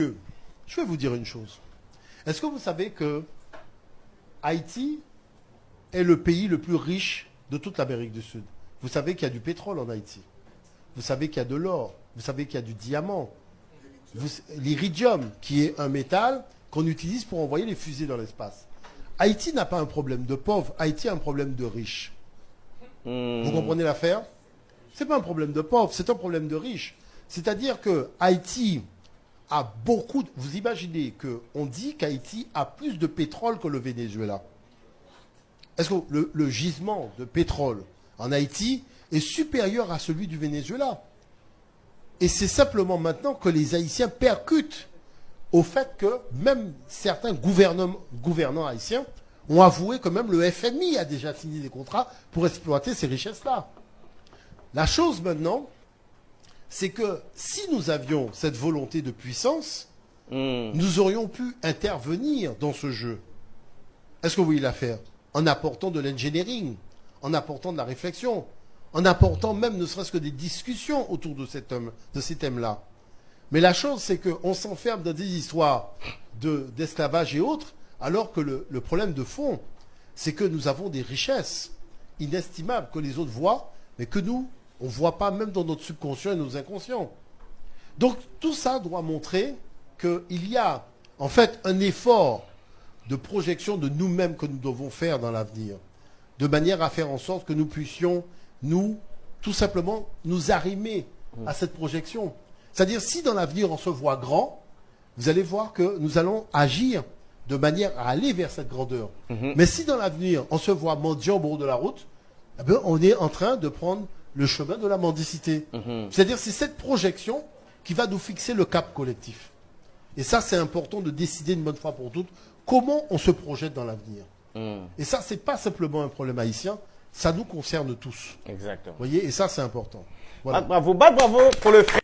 Je vais vous dire une chose. Est-ce que vous savez que Haïti est le pays le plus riche de toute l'Amérique du Sud? Vous savez qu'il y a du pétrole en Haïti. Vous savez qu'il y a de l'or. Vous savez qu'il y a du diamant. L'iridium, qui est un métal qu'on utilise pour envoyer les fusées dans l'espace. Haïti n'a pas un problème de pauvre. Haïti a un problème de riche. Vous comprenez l'affaire? C'est pas un problème de pauvre, c'est un problème de riche. C'est-à-dire que Haïti a beaucoup... Vous imaginez qu'on dit qu'Haïti a plus de pétrole que le Venezuela. Est-ce que le gisement de pétrole en Haïti est supérieur à celui du Venezuela? Et c'est simplement maintenant que les Haïtiens percutent au fait que même certains gouvernants haïtiens ont avoué que même le FMI a déjà signé des contrats pour exploiter ces richesses-là. La chose maintenant, c'est que si nous avions cette volonté de puissance, nous aurions pu intervenir dans ce jeu. Est-ce que vous voyez l'affaire? En apportant de l'engineering, en apportant de la réflexion, en apportant même ne serait-ce que des discussions autour de ces thèmes-là. Mais la chose, c'est qu'on s'enferme dans des histoires d'esclavage et autres, alors que le problème de fond, c'est que nous avons des richesses inestimables que les autres voient, mais que nous, on ne voit pas même dans notre subconscient et nos inconscients. Donc tout ça doit montrer qu'il y a en fait un effort de projection de nous-mêmes que nous devons faire dans l'avenir, de manière à faire en sorte que nous puissions, nous, tout simplement, nous arrimer à cette projection. C'est-à-dire, si dans l'avenir on se voit grand, vous allez voir que nous allons agir de manière à aller vers cette grandeur. Mais si dans l'avenir on se voit mendiant au bord de la route, eh bien, on est en train de prendre le chemin de la mendicité. C'est-à-dire, c'est cette projection qui va nous fixer le cap collectif. Et ça, c'est important de décider une bonne fois pour toutes comment on se projette dans l'avenir. Et ça, c'est pas simplement un problème haïtien, ça nous concerne tous. Exactement. Vous voyez, et ça, c'est important. Voilà. Bravo pour le fait.